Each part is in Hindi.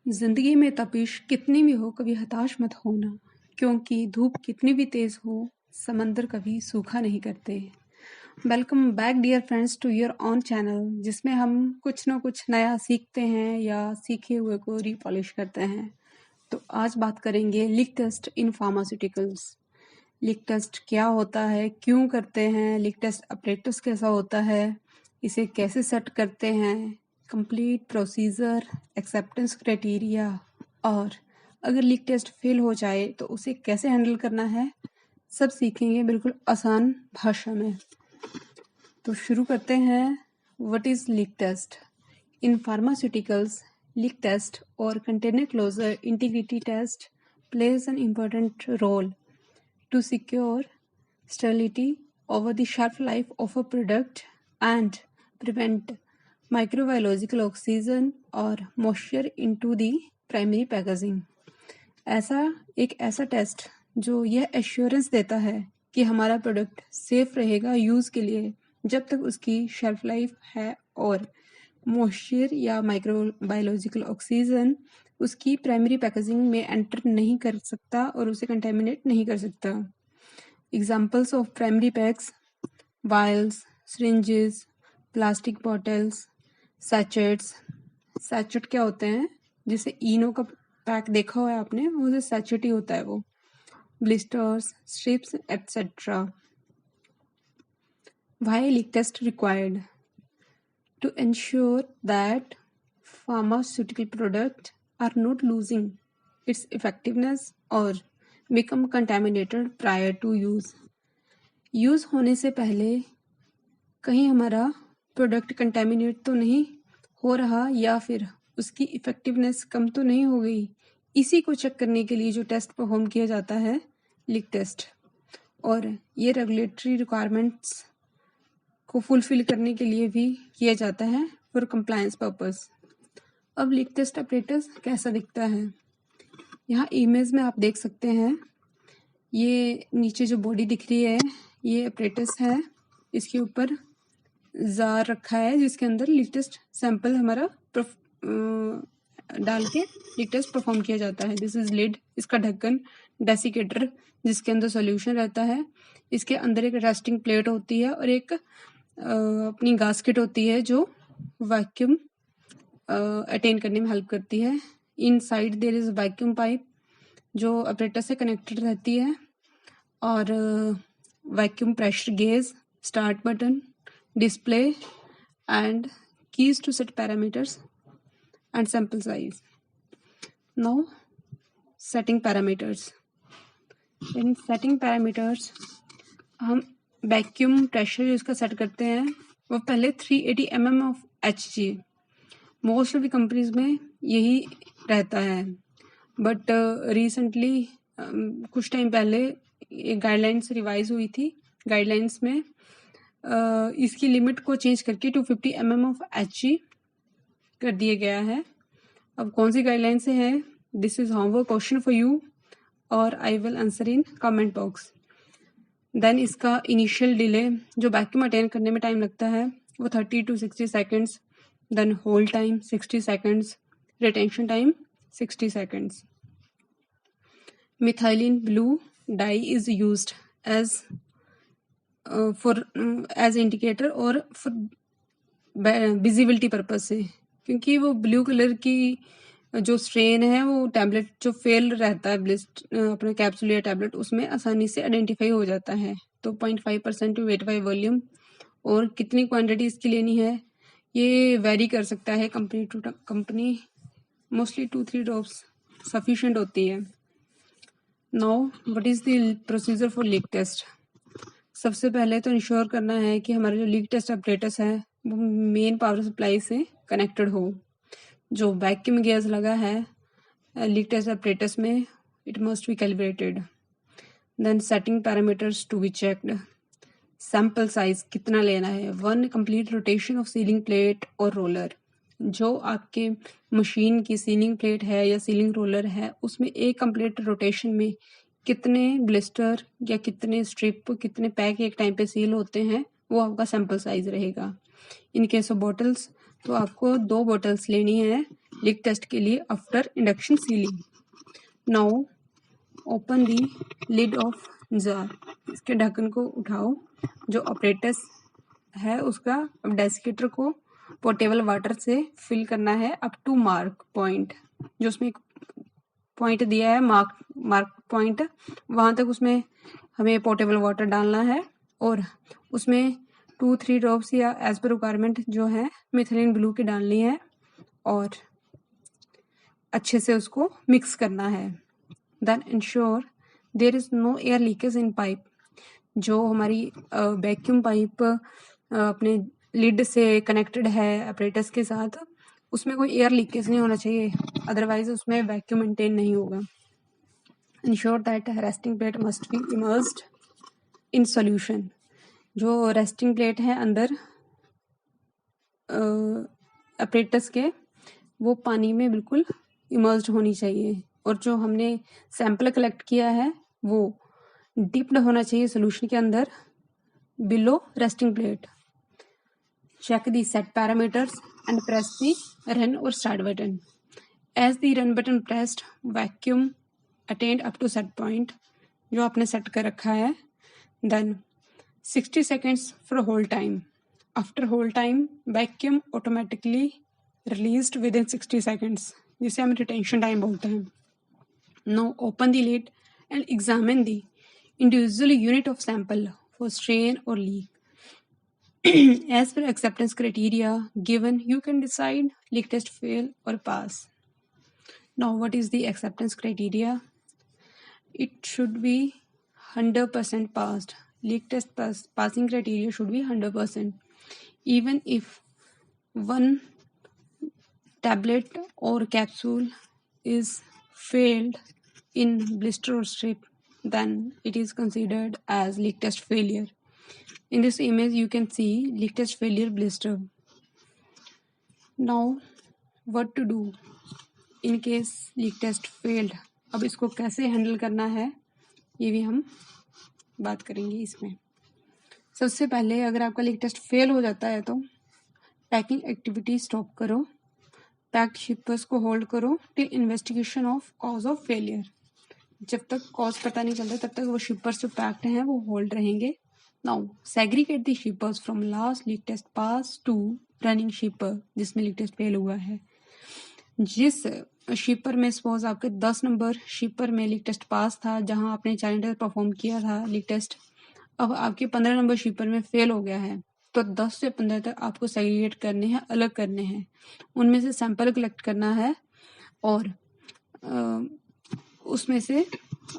जिंदगी में तपिश कितनी भी हो कभी हताश मत होना, क्योंकि धूप कितनी भी तेज हो समंदर कभी सूखा नहीं करते। Welcome back dear friends to your own channel, जिसमें हम कुछ ना कुछ नया सीखते हैं या सीखे हुए को रिपॉलिश करते हैं। तो आज बात करेंगे leak test in pharmaceuticals. Leak test क्या होता है, क्यों करते हैं, लीक टेस्ट अपरेटस कैसा होता है, इसे कैसे सेट करते हैं, कंप्लीट प्रोसीजर, एक्सेप्टेंस क्राइटेरिया, और अगर लीक टेस्ट फेल हो जाए तो उसे कैसे हैंडल करना है, सब सीखेंगे बिल्कुल आसान भाषा में। तो शुरू करते हैं। What is leak test in pharmaceuticals? Leak test और container closure integrity test plays an important role to secure sterility over the shelf life of a product and prevent microbiological oxygen or moisture into the primary packaging। एक ऐसा टेस्ट जो यह एश्योरेंस देता है कि हमारा प्रोडक्ट सेफ रहेगा यूज़ के लिए जब तक उसकी शेल्फ लाइफ है, और मॉइस्चर या माइक्रोबायोलॉजिकल ऑक्सीजन उसकी प्राइमरी पैकेजिंग में एंटर नहीं कर सकता और उसे कंटेमिनेट नहीं कर सकता। Examples of primary packs: vials, syringes, plastic bottles, sachets. Sachet क्या होते हैं? जिसे इनो का पैक देखा हुआ है आपने, वो सैचेट ही होता है वो। Blisters, strips etcetera. Why leak test required? To ensure that pharmaceutical products are not losing its effectiveness or become contaminated prior to use। Use होने से पहले कहीं हमारा प्रोडक्ट कंटेमिनेट तो नहीं हो रहा या फिर उसकी इफेक्टिवनेस कम तो नहीं हो गई, इसी को चेक करने के लिए जो टेस्ट परफॉर्म किया जाता है लीक टेस्ट। और ये रेगुलेटरी रिक्वायरमेंट्स को फुलफिल करने के लिए भी किया जाता है फॉर कंप्लायंस पर्पस। अब लीक टेस्ट अपरेटस कैसा दिखता है? यहाँ इमेज में आप देख सकते हैं, ये नीचे जो बॉडी दिख रही है ये अपरेटस है, इसके ऊपर जार रखा है जिसके अंदर लीक टेस्ट सैंपल हमारा डाल के लीक टेस्ट परफॉर्म किया जाता है। दिस इज लिड, इसका ढक्कन, डेसिकेटर जिसके अंदर सॉल्यूशन रहता है, इसके अंदर एक रेस्टिंग प्लेट होती है और एक अपनी गास्केट होती है जो वैक्यूम अटेन करने में हेल्प करती है। Inside there is vacuum pipe जो अपरेटर से कनेक्टेड रहती है, और vacuum pressure gauge, start button, display and keys to set parameters and sample size. Now setting parameters. In setting parameters हम वैक्यूम प्रेशर जो इसका सेट करते हैं वो पहले 380 mm of HG, most of the companies में यही रहता है। बट रिसेंटली कुछ टाइम पहले एक गाइडलाइंस रिवाइज हुई थी। गाइडलाइंस में इसकी लिमिट को चेंज करके 250 mm ऑफ HG कर दिया गया है। अब कौन सी गाइडलाइन से है, this is homework question for you और I will answer in comment box. Then इसका इनिशियल डिले जो वैक्यूम अटेन करने में टाइम लगता है वो 30 to 60 seconds, then hold time 60 seconds, retention time 60 seconds. Methylene blue dye is used as as indicator और फॉर विजिबिलिटी पर्पज से, क्योंकि वो ब्लू कलर की जो स्ट्रेन है वो टैबलेट जो फेल रहता है अपना कैप्सूल या टैबलेट, उसमें आसानी से आइडेंटिफाई हो जाता है। तो 0.5% टू वेट बाई वॉल्यूम, और कितनी क्वांटिटी इसकी लेनी है ये वेरी कर सकता है company to company. Mostly 2-3 drops sufficient होती है। Now what is the procedure for leak test? सबसे पहले तो इंश्योर करना है कि हमारा जो लीक टेस्ट अपरेटस है वो मेन पावर सप्लाई से कनेक्टेड हो। जो वैक्यूम गैस लगा है लीक टेस्ट अपरेटस में, it must be calibrated. Then setting parameters to be checked. Sample size कितना लेना है, 1 complete rotation of sealing plate और रोलर। जो आपके मशीन की सीलिंग प्लेट है या सीलिंग रोलर है उसमें एक कंप्लीट रोटेशन में कितने ब्लिस्टर या कितने स्ट्रिप, कितने पैक एक टाइम पे सील होते हैं, वो आपका सैंपल साइज रहेगा। इन केस ऑफ बॉटल्स तो आपको 2 बॉटल्स लेनी है लीक टेस्ट के लिए after induction sealing. Now open the lid of jar, इसके ढक्कन को उठाओ। जो ऑपरेटस है उसका अब डेसिकेटर को पोर्टेबल वाटर से फिल करना है अप टू मार्क पॉइंट, जो उसमें एक पॉइंट दिया है मार्क पॉइंट, वहां तक उसमें हमें पोर्टेबल वाटर डालना है और उसमें 2-3 ड्रॉप्स या एज पर रिक्वायरमेंट जो है मिथिलीन ब्लू की डालनी है और अच्छे से उसको मिक्स करना है। Then ensure there is no air leakage in pipe. जो हमारी वैक्यूम पाइप अपने लिड से कनेक्टेड है अपरेटस के साथ, उसमें कोई एयर लीकेज नहीं होना चाहिए, अदरवाइज उसमें वैक्यूम मेंटेन नहीं होगा। Ensure that resting plate must be immersed in solution. जो रेस्टिंग प्लेट है अंदर अपरेटस के, वो पानी में बिल्कुल इमर्स्ड होनी चाहिए और जो हमने सैंपल कलेक्ट किया है वो डिप्ड होना चाहिए सोल्यूशन के अंदर below resting plate. Check the set parameters and press the run or start button. As the run button pressed, vacuum attained up to set point, जो आपने सेट कर रखा है। Then 60 seconds for hold time. After hold time, vacuum automatically released within 60 seconds, जिसे हम retention time बोलते हैं। Now open the lid and examine the individual unit of sample for strain or leak. As per acceptance criteria given, you can decide leak test fail or pass. Now, what is the acceptance criteria? It should be 100% passed. Leak test passing criteria should be 100%. Even if one tablet or capsule is failed in blister or strip, then it is considered as leak test failure. In this image, you can see leak test failure blister. Now, what to do in case leak test failed? अब इसको कैसे हैंडल करना है ये भी हम बात करेंगे इसमें। सबसे पहले अगर आपका लीक टेस्ट फेल हो जाता है तो पैकिंग एक्टिविटी स्टॉप करो, पैक्ड शिपर्स को होल्ड करो till investigation of cause of failure. जब तक कॉज पता नहीं चलता तब तक वो शिपर्स जो पैक्ड हैं वो होल्ड रहेंगे। Now, segregate the shippers from last leak test pass to running shipper जिसमें leak test fail हुआ है। जिस शिपर में सपोज आपके 10 नंबर शिपर में लीक टेस्ट पास था, जहां आपने 4 टेस्ट परफॉर्म किया था लीक टेस्ट, अब आपके 15 नंबर शिपर में फेल हो गया है, तो 10 से 15 तक आपको सेग्रीगेट करने हैं, अलग करने हैं, उनमें से सैंपल कलेक्ट करना है और उसमें से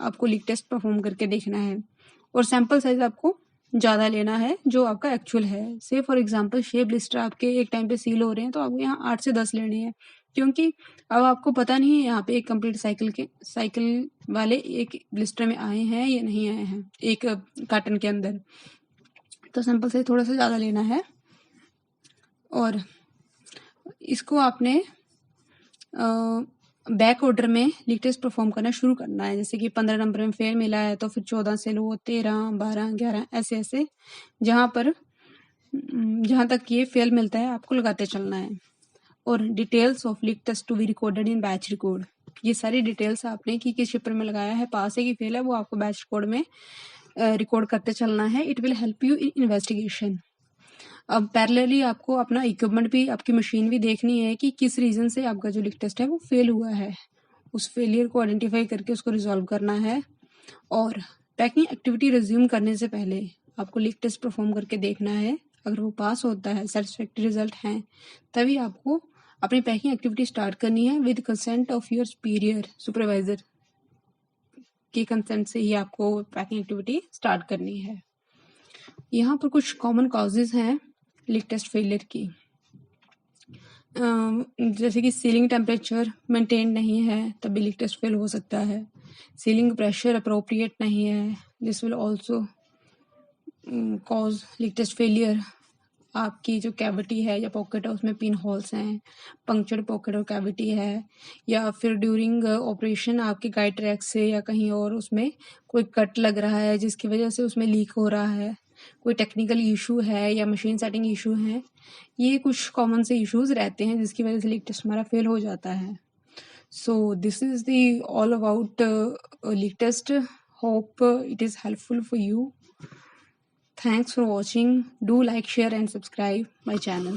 आपको लीक टेस्ट परफॉर्म करके देखना है और सैंपल साइज आपको ज़्यादा लेना है जो आपका एक्चुअल है। से फॉर एग्जांपल शेप ब्लिस्टर आपके एक टाइम पे सील हो रहे हैं तो आपको यहाँ 8 से 10 लेने हैं, क्योंकि अब आपको पता नहीं है यहाँ पे एक कंप्लीट साइकिल वाले एक ब्लिस्टर में आए हैं या नहीं आए हैं एक कार्टन के अंदर, तो सैंपल साइज थोड़ा सा ज़्यादा लेना है और इसको आपने बैक ऑर्डर में लीक टेस्ट परफॉर्म करना शुरू करना है। जैसे कि 15 नंबर में फेल मिला है तो फिर 14 से लो, 13, 12, 11 ऐसे ऐसे जहाँ तक ये फेल मिलता है आपको लगाते चलना है। और details of leak test to be recorded in batch record, ये सारी डिटेल्स आपने कि किस शिपर में लगाया है, पास है कि फेल है, वो आपको बैच रिकॉर्ड में रिकॉर्ड करते चलना है। It will help you in investigation. अब पैरेलली आपको अपना इक्विपमेंट भी, आपकी मशीन भी देखनी है कि किस रीज़न से आपका जो लीक टेस्ट है वो फेल हुआ है, उस फेलियर को आइडेंटिफाई करके उसको रिजॉल्व करना है। और पैकिंग एक्टिविटी रिज्यूम करने से पहले आपको लीक टेस्ट परफॉर्म करके देखना है, अगर वो पास होता है, सेटिस्फैक्टरी रिजल्ट हैं, तभी आपको अपनी पैकिंग एक्टिविटी स्टार्ट करनी है with consent of your superior supervisor के कंसेंट से ही आपको पैकिंग एक्टिविटी स्टार्ट करनी है। यहाँ पर कुछ कॉमन कॉजेज हैं लीक टेस्ट फेलियर की, जैसे कि सीलिंग टेम्परेचर मेंटेन नहीं है तभी लीक टेस्ट फेल हो सकता है, सीलिंग प्रेशर अप्रोप्रिएट नहीं है, this will also cause leak test failure. आपकी जो कैविटी है या पॉकेट है उसमें पिन होल्स हैं, पंक्चर्ड पॉकेट और कैविटी है, या फिर ड्यूरिंग ऑपरेशन आपके गाइड ट्रैक से या कहीं और उसमें कोई कट लग रहा है जिसकी वजह से उसमें लीक हो रहा है, कोई टेक्निकल इशू है या मशीन सेटिंग इशू है, ये कुछ कॉमन से इश्यूज रहते हैं जिसकी वजह से लीक टेस्ट हमारा फेल हो जाता है। So this is the all about leak test. Hope it is helpful for you. Thanks for watching. Do like, share and subscribe my channel.